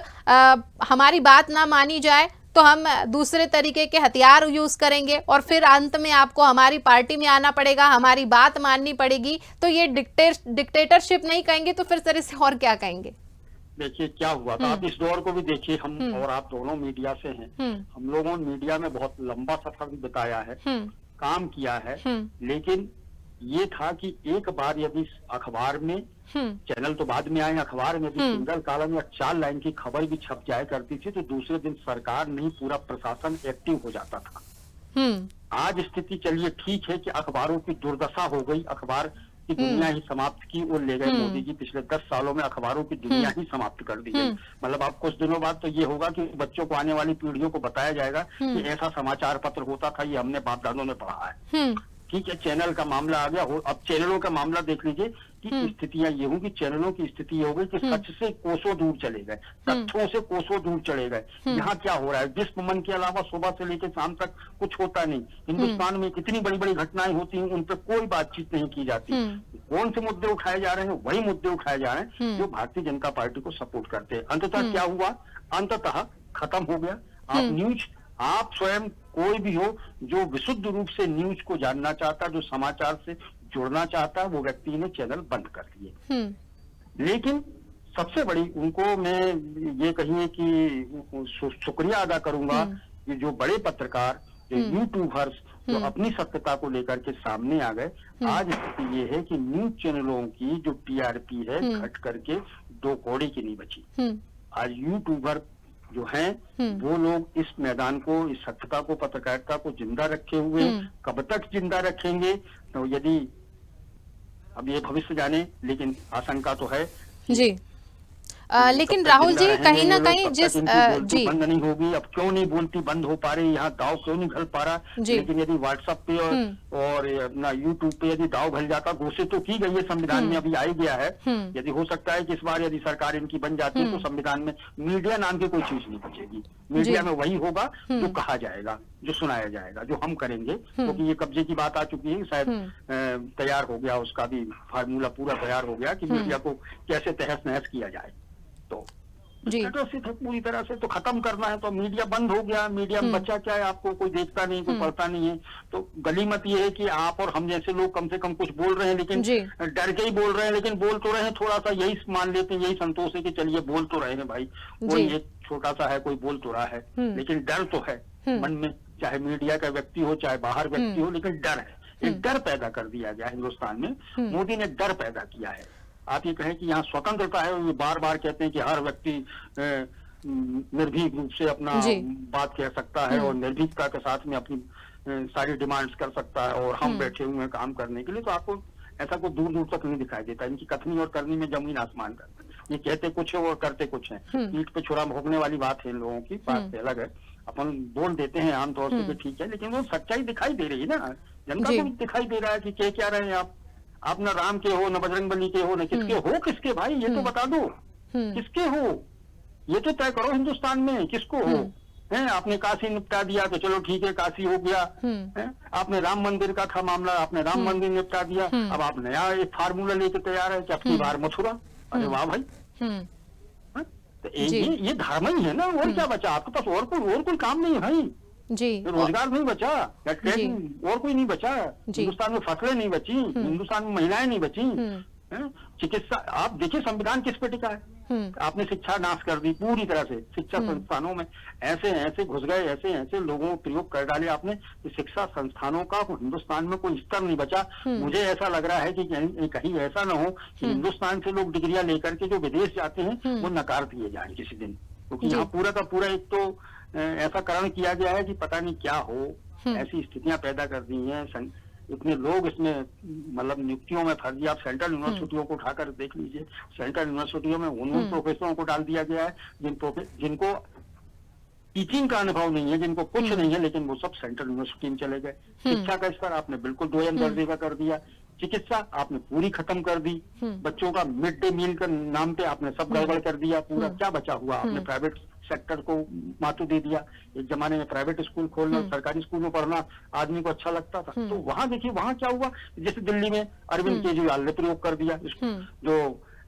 हमारी बात ना मानी जाए तो हम दूसरे तरीके के हथियार यूज करेंगे और फिर अंत में आपको हमारी पार्टी में आना पड़ेगा, हमारी बात माननी पड़ेगी। तो ये डिक्टेटरशिप नहीं कहेंगे तो फिर सर इसे और क्या कहेंगे? देखिए क्या हुआ था, आप इस दौर को भी देखिए, हम और आप दोनों मीडिया से हैं। हम लोगों ने मीडिया में बहुत लंबा सफर भी बिताया है, काम किया है, लेकिन ये था कि एक बार यदि अखबार में, चैनल तो बाद में आए, अखबार में भी सिंगल कॉलम या 4 लाइन की खबर भी छप जाया करती थी तो दूसरे दिन सरकार नहीं पूरा प्रशासन एक्टिव हो जाता था। आज स्थिति चलिए ठीक है कि अखबारों की दुर्दशा हो गई, अखबार की दुनिया ही समाप्त की और ले गए मोदी जी। पिछले 10 सालों में अखबारों की दुनिया ही समाप्त कर दी गई। मतलब अब कुछ दिनों बाद तो ये होगा कि बच्चों को, आने वाली पीढ़ियों को बताया जाएगा कि ऐसा समाचार पत्र होता था, ये हमने बाप दादों ने पढ़ा है। ठीक है, चैनल का मामला आ गया हो, अब चैनलों का मामला देख लीजिए कि स्थितियां ये होंगी, चैनलों की स्थिति ये हो गई कि सच से कोसों दूर चले गए, तथ्यों से कोसों दूर चले गए। यहाँ क्या हो रहा है, विश्व मन के अलावा सुबह से लेकर शाम तक कुछ होता नहीं। हिंदुस्तान में कितनी बड़ी बड़ी घटनाएं होती हैं, उन पर कोई बातचीत नहीं की जाती। कौन से मुद्दे उठाए जा रहे हैं, वही मुद्दे उठाए जा रहे हैं जो भारतीय जनता पार्टी को सपोर्ट करते हैं। अंततः क्या हुआ, अंततः खत्म हो गया। आप न्यूज, आप स्वयं कोई भी हो जो विशुद्ध रूप से न्यूज को जानना चाहता, जो समाचार से जुड़ना चाहता है, वो व्यक्ति ने चैनल बंद कर दिए। लेकिन सबसे बड़ी उनको मैं ये कहिए कि शुक्रिया अदा करूंगा कि जो बड़े पत्रकार, जो यूट्यूबर्स, जो अपनी सत्यता को लेकर के सामने आ गए। आज स्थिति ये है कि न्यूज चैनलों की जो टीआरपी है घट करके 2 कौड़ी की नहीं बची। आज यूट्यूबर जो हैं वो लोग इस मैदान को, इस सत्यता को, पत्रकारिता को जिंदा रखे हुए, कब तक जिंदा रखेंगे तो यदि अब ये भविष्य जाने, लेकिन आशंका तो है जी। लेकिन राहुल जी कहीं ना कहीं जिस जी बंद नहीं होगी, अब क्यों नहीं बोलती बंद हो पा रही, यहाँ दाव क्यों नहीं घल पा रहा। लेकिन यदि व्हाट्सएप पे और अपना यूट्यूब पे यदि दाव घल जाता, घोषित तो की गई है संविधान में, अभी आ ही गया है। यदि हो सकता है कि इस बार यदि सरकार इनकी बन जाती है तो संविधान में मीडिया नाम की कोई चीज नहीं बचेगी। मीडिया में वही होगा जो कहा जाएगा, जो सुनाया जाएगा, जो हम करेंगे। क्योंकि ये कब्जे की बात आ चुकी है, शायद तैयार हो गया, उसका भी फार्मूला पूरा तैयार हो गया कि मीडिया को कैसे तहस नहस किया जाए। तो पूरी तरह से तो खत्म करना है, तो मीडिया बंद हो गया। मीडिया में बचा क्या है, आपको कोई देखता नहीं, कोई पढ़ता नहीं है। तो गलीमत ये है कि आप और हम जैसे लोग कम से कम कुछ बोल रहे हैं, लेकिन डर के ही बोल रहे हैं, लेकिन बोल तो रहे हैं। थोड़ा सा यही मान लेते हैं, यही संतोष है कि चलिए बोल तो रहे हैं भाई, कोई एक छोटा सा है, कोई बोल तो रहा है, लेकिन डर तो है मन में, चाहे मीडिया का व्यक्ति हो, चाहे बाहर व्यक्ति हो, लेकिन डर है। एक डर पैदा कर दिया गया हिंदुस्तान में, मोदी ने डर पैदा किया है। आप ये कहें कि यहाँ स्वतंत्रता है, वो बार बार कहते हैं कि हर व्यक्ति निर्भीक रूप से अपना बात कह सकता है और निर्भीकता के साथ में अपनी सारी डिमांड्स कर सकता है, और हम बैठे हुए हैं काम करने के लिए। तो आपको ऐसा कोई दूर दूर तक नहीं दिखाई देता। इनकी कथनी और करनी में जमीन आसमान का, ये कहते कुछ है और करते कुछ है। पीठ पे छुरा भोगने वाली बात है इन लोगों की, बात से अलग है। अपन बोल देते हैं आमतौर से कि ठीक है, लेकिन वो सच्चाई दिखाई दे रही है ना, जनता को भी दिखाई दे रहा है कि क्या रहे हैं आप न राम के हो, न बजरंगबली के हो, न किसके हो। किसके भाई, ये तो बता दो किसके हो, ये तो तय करो हिंदुस्तान में किसको हो। है आपने काशी निपटा दिया तो चलो ठीक है, काशी हो गया है। आपने राम मंदिर का था मामला, आपने राम मंदिर निपटा दिया। अब आप नया एक फार्मूला लेके तैयार है कि अपनी बार मथुरा। अरे वाह भाई, तो ये धर्म ही है ना, और क्या बचा आपके पास? और कोई काम नहीं है भाई जी, रोजगार नहीं बचा, और कोई नहीं बचा हिंदुस्तान में, फसलें नहीं बची हिंदुस्तान में, महिलाएं नहीं बची, चिकित्सा। आप देखिए संविधान किस पे टिका है। आपने शिक्षा नाश कर दी पूरी तरह से। शिक्षा संस्थानों में ऐसे घुस गए, ऐसे लोगों को प्रयोग कर डाले आपने कि शिक्षा संस्थानों का हिंदुस्तान में कोई स्तर नहीं बचा। मुझे ऐसा लग रहा है कि कहीं ऐसा ना हो कि हिंदुस्तान से लोग डिग्रियां लेकर के जो विदेश जाते हैं वो नकार दिए जाए किसी दिन, क्योंकि यहाँ पूरा का पूरा एक तो ऐसा करण किया गया है कि पता नहीं क्या हो। ऐसी स्थितियां पैदा कर दी हैं, इतने लोग इसमें मतलब नियुक्तियों में फर्जी। आप सेंट्रल यूनिवर्सिटियों को उठाकर देख लीजिए, सेंट्रल यूनिवर्सिटियों में उन प्रोफेसरों को डाल दिया गया है जिनको टीचिंग का अनुभव नहीं है, जिनको कुछ नहीं है, लेकिन वो सब सेंट्रल यूनिवर्सिटी में चले गए। शिक्षा का स्तर आपने बिल्कुल 2 दर्जे का कर दिया। चिकित्सा आपने पूरी खत्म कर दी। बच्चों का मिड डे मील के नाम पे आपने सब गड़बड़ कर दिया। पूरा क्या बचा हुआ? आपने प्राइवेट सेक्टर को मातू दे दिया। एक जमाने में प्राइवेट स्कूल खोलना, सरकारी स्कूल में पढ़ना आदमी को अच्छा लगता था। तो वहां देखिए, वहां क्या हुआ, जैसे दिल्ली में अरविंद केजरीवाल ने प्रयोग कर दिया। जो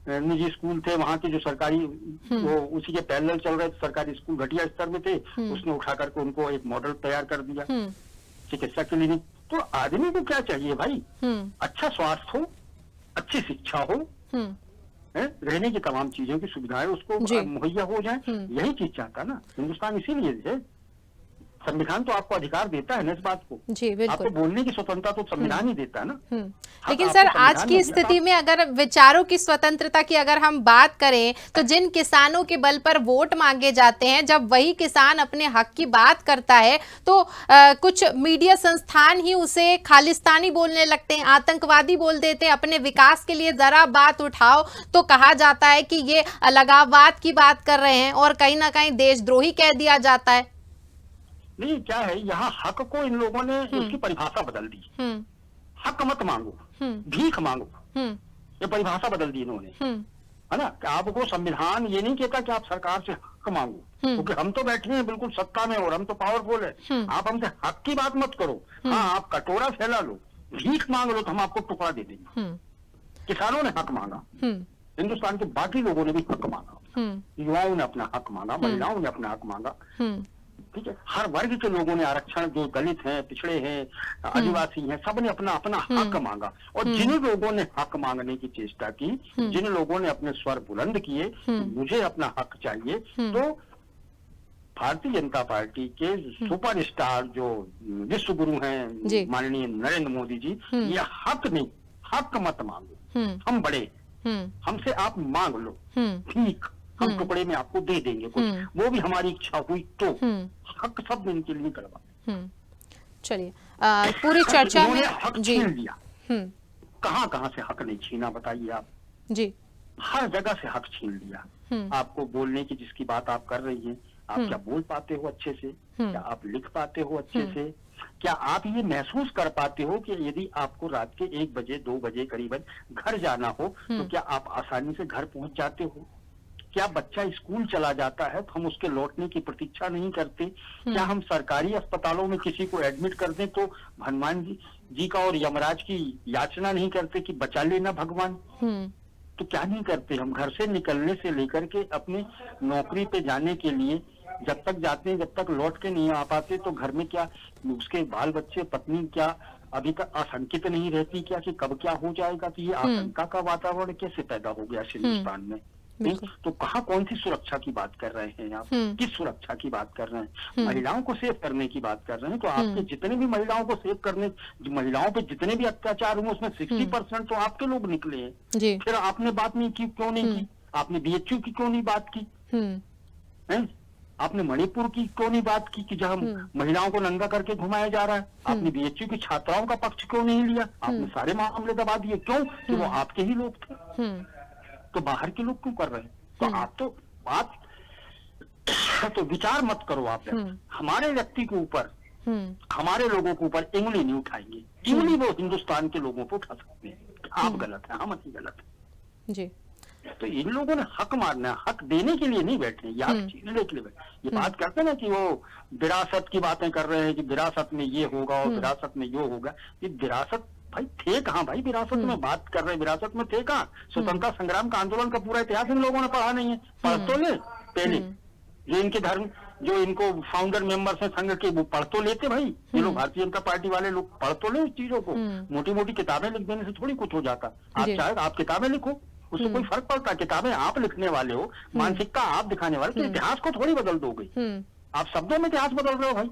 निजी स्कूल थे वहां के, जो सरकारी, वो उसी के पैरेलल चल रहे थे, सरकारी स्कूल घटिया स्तर में थे, उसने उठा करके उनको एक मॉडल तैयार कर दिया चिकित्सा क्लिनिक। तो आदमी को क्या चाहिए भाई? अच्छा स्वास्थ्य हो, अच्छी शिक्षा हो, रहने की तमाम चीजों की सुविधाएं उसको मुहैया हो जाए, यही चीज चाहता ना हिंदुस्तान। इसीलिए है संविधान तो आपको अधिकार देता है ना इस बात को। जी बिल्कुल, आपको बोलने की स्वतंत्रता तो संविधान ही देता है ना। लेकिन सर, आज की स्थिति में अगर विचारों की स्वतंत्रता की अगर हम बात करें, तो जिन किसानों के बल पर वोट मांगे जाते हैं, जब वही किसान अपने हक की बात करता है तो कुछ मीडिया संस्थान ही उसे खालिस्तानी बोलने लगते हैं, आतंकवादी बोल देते हैं। अपने विकास के लिए जरा बात उठाओ तो कहा जाता है कि ये अलगाववाद की बात कर रहे हैं, और कहीं ना कहीं देशद्रोही कह दिया जाता है। नहीं, क्या है, यहाँ हक को इन लोगों ने उसकी परिभाषा बदल दी। हक मत मांगो, भीख मांगो, ये परिभाषा बदल दी इन्होंने, है ना। आपको संविधान ये नहीं कहता कि आप सरकार से हक मांगो, क्योंकि हम तो बैठे हैं बिल्कुल सत्ता में और हम तो पावरफुल है। आप हमसे हक की बात मत करो। हाँ, आप कटोरा फैला लो, भीख मांग लो तो हम आपको टुकड़ा दे देंगे। किसानों ने हक मांगा, हिंदुस्तान के बाकी लोगों ने भी हक मांगा, युवाओं ने अपना हक मांगा, महिलाओं ने अपना हक मांगा, ठीक है। हर वर्ग के लोगों ने आरक्षण, जो दलित हैं, पिछड़े हैं, आदिवासी हैं, सब ने अपना अपना हक मांगा। और जिन लोगों ने हक मांगने की चेष्टा की, जिन लोगों ने अपने स्वर बुलंद किए, मुझे अपना हक चाहिए, तो भारतीय जनता पार्टी के सुपरस्टार जो विश्व गुरु हैं माननीय नरेंद्र मोदी जी, ये हक नहीं, हक मत मांगो, हम बड़े, हमसे आप मांग लो भीख, हम टुकड़े में आपको दे देंगे कुछ, वो भी हमारी इच्छा हुई तो। हक सब इनके लिए करवा। चलिए, पूरी चर्चा में हक छीन लिया। कहाँ कहाँ से हक नहीं छीना, बताइए आप जी। हर जगह से हक छीन लिया। आपको बोलने की जिसकी बात आप कर रही हैं, आप क्या बोल पाते हो अच्छे से? क्या आप लिख पाते हो अच्छे से? क्या आप ये महसूस कर पाते हो कि यदि आपको रात के 1 बजे 2 बजे करीबन घर जाना हो, तो क्या आप आसानी से घर पहुंच जाते हो? क्या बच्चा स्कूल चला जाता है तो हम उसके लौटने की प्रतीक्षा नहीं करते? क्या हम सरकारी अस्पतालों में किसी को एडमिट कर दें तो हनुमान जी का और यमराज की याचना नहीं करते कि बचा लेना भगवान? तो क्या नहीं करते हम? घर से निकलने से लेकर के अपने नौकरी पे जाने के लिए जब तक जाते हैं, जब तक लौट के नहीं आ पाते, तो घर में क्या उसके बाल बच्चे, पत्नी क्या अभी तक आशंकित नहीं रहती क्या कि कब क्या हो जाएगा? तो ये आशंका का वातावरण कैसे पैदा हो गया हिंदुस्तान में? तो कहाँ कौन सी सुरक्षा की बात कर रहे हैं आप? किस सुरक्षा की बात कर रहे हैं? महिलाओं को सेव करने की बात कर रहे हैं, तो आपके जितने भी महिलाओं को सेव करने, महिलाओं पे जितने भी अत्याचार हुए उसमें 60% तो आपके लोग निकले हैं। फिर आपने बात नहीं की, क्यों नहीं की? आपने बीएचयू की क्यों नहीं बात की? आपने मणिपुर की क्यों नहीं बात की कि जहां महिलाओं को नंगा करके घुमाया जा रहा है? आपने बीएचयू की छात्राओं का पक्ष क्यों नहीं लिया? आपने सारे मामले दबा दिए, क्यों? कि वो आपके ही लोग थे। तो बाहर के लोग क्यों कर रहे हैं? तो आप तो बात तो विचार मत करो आप। हमारे व्यक्ति के ऊपर, हमारे लोगों के ऊपर इंगली नहीं उठाएंगे। इंगली वो हिंदुस्तान के लोगों को उठा सकते हैं। आप गलत है, हम ही गलत है जी। तो इन लोगों ने हक मारना है, हक देने के लिए नहीं बैठे, ये हक छीनने के लिए बैठे। ये बात करते ना कि वो विरासत की बातें कर रहे हैं कि विरासत में ये होगा और विरासत में ये होगा। ये विरासत भाई थे कहाँ? भाई विरासत में बात कर रहे हैं, विरासत में थे कहाँ? स्वतंत्रता संग्राम का आंदोलन का पूरा इतिहास इन लोगों ने पढ़ा नहीं है। पढ़ तो ले पहले, जो इनके धर्म, जो इनको फाउंडर मेंबर्स हैं संघ के, वो पढ़ तो लेते भाई। ये लोग भारतीय जनता पार्टी वाले लोग पढ़ तो ले उस चीजों को। मोटी मोटी किताबें लिख देने से थोड़ी कुछ हो जाता। आप चाहे आप किताबें लिखो, उससे कोई फर्क पड़ता? किताबें आप लिखने वाले हो, मानसिकता आप दिखाने वाले, तो इतिहास को थोड़ी बदल दोगे। आप शब्दों में इतिहास बदल रहे हो भाई।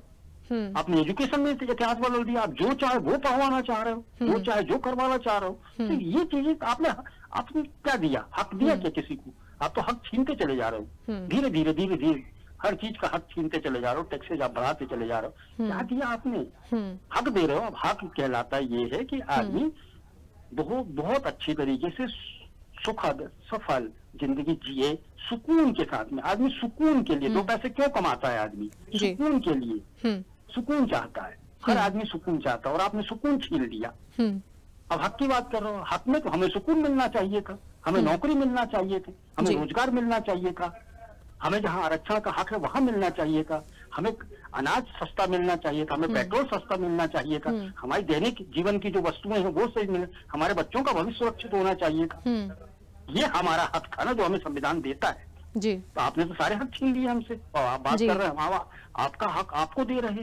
आपने एजुकेशन में इतिहास बदल दिया। आप जो चाहे वो पढ़वाना चाह रहे हो, जो चाहे जो करवाना चाह रहे हो। तो ये चीजें आपने क्या दिया? हक दिया क्या किसी को? आप तो हक छीनते चले जा रहे हो। धीरे धीरे धीरे धीरे हर चीज का हक छीनते चले जा रहे हो। टैक्सेज आप बढ़ाते चले जा रहे हो। क्या दिया आपने? हक दे रहे हो। अब हक कहलाता ये है कि आदमी बहुत बहुत अच्छी तरीके से सुखद सफल जिंदगी जिए सुकून के साथ में। आदमी सुकून के लिए, 2 पैसे क्यों कमाता है आदमी? सुकून के लिए, सुकून चाहता है, हर आदमी सुकून चाहता है, और आपने सुकून छीन लिया। अब हक की बात कर रहा हूँ, हक में तो हमें सुकून मिलना चाहिए था, हमें नौकरी मिलना चाहिए थी, हमें रोजगार मिलना चाहिए था, हमें जहाँ आरक्षण का हक है वहां मिलना चाहिए था, हमें अनाज सस्ता मिलना चाहिए था, हमें पेट्रोल सस्ता मिलना चाहिए था, हमारी दैनिक जीवन की जो वस्तुएं हैं वो सही मिले, हमारे बच्चों का भविष्य सुरक्षित होना चाहिए था। ये हमारा हक था ना, जो हमें संविधान देता है जी। तो आपने तो सारे हक छीन लिए हमसे, और आप बात कर रहे हैं आपका हक आपको दे रहे।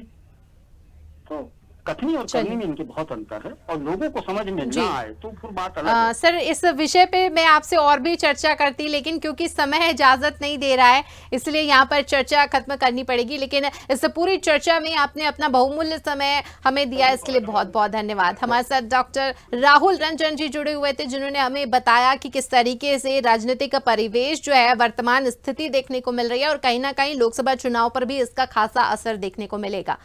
तो कथनी और करनी में इनके बहुत अंतर है, और लोगों को समझ में ना आए तो फिर बात अलग है। सर, इस विषय पे मैं आपसे और भी चर्चा करती, लेकिन क्योंकि समय इजाजत नहीं दे रहा है, इसलिए यहाँ पर चर्चा खत्म करनी पड़ेगी। लेकिन इस पूरी चर्चा में आपने अपना बहुमूल्य समय हमें दिया, इसके लिए बहुत बहुत धन्यवाद। हमारे साथ डॉक्टर राहुल रंजन जी जुड़े हुए थे, जिन्होंने हमें बताया कि किस तरीके से राजनीतिक परिवेश जो है, वर्तमान स्थिति देखने को मिल रही है, और कहीं ना कहीं लोकसभा चुनाव पर भी इसका खासा असर देखने को मिलेगा।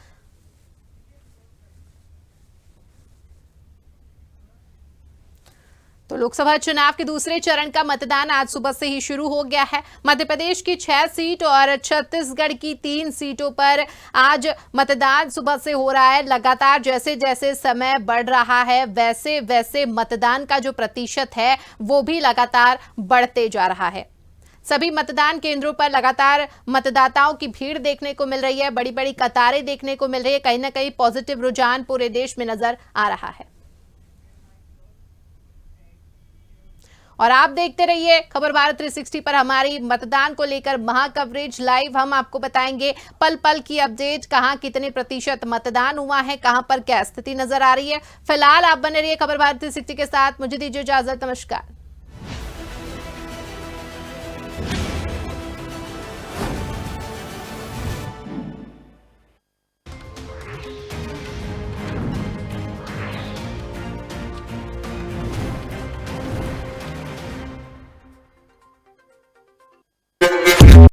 तो लोकसभा चुनाव के दूसरे चरण का मतदान आज सुबह से ही शुरू हो गया है। मध्य प्रदेश की 6 सीट और छत्तीसगढ़ की 3 सीटों पर आज मतदान सुबह से हो रहा है। लगातार जैसे जैसे समय बढ़ रहा है, वैसे वैसे मतदान का जो प्रतिशत है वो भी लगातार बढ़ते जा रहा है। सभी मतदान केंद्रों पर लगातार मतदाताओं की भीड़ देखने को मिल रही है, बड़ी बड़ी कतारें देखने को मिल रही है। कहीं ना कहीं पॉजिटिव रुझान पूरे देश में नजर आ रहा है। और आप देखते रहिए खबर भारत 360 पर हमारी मतदान को लेकर महा कवरेज लाइव। हम आपको बताएंगे पल पल की अपडेट, कहां कितने प्रतिशत मतदान हुआ है, कहां पर क्या स्थिति नजर आ रही है। फिलहाल आप बने रहिए खबर भारत 360 के साथ। मुझे दीजिए इजाजत, नमस्कार।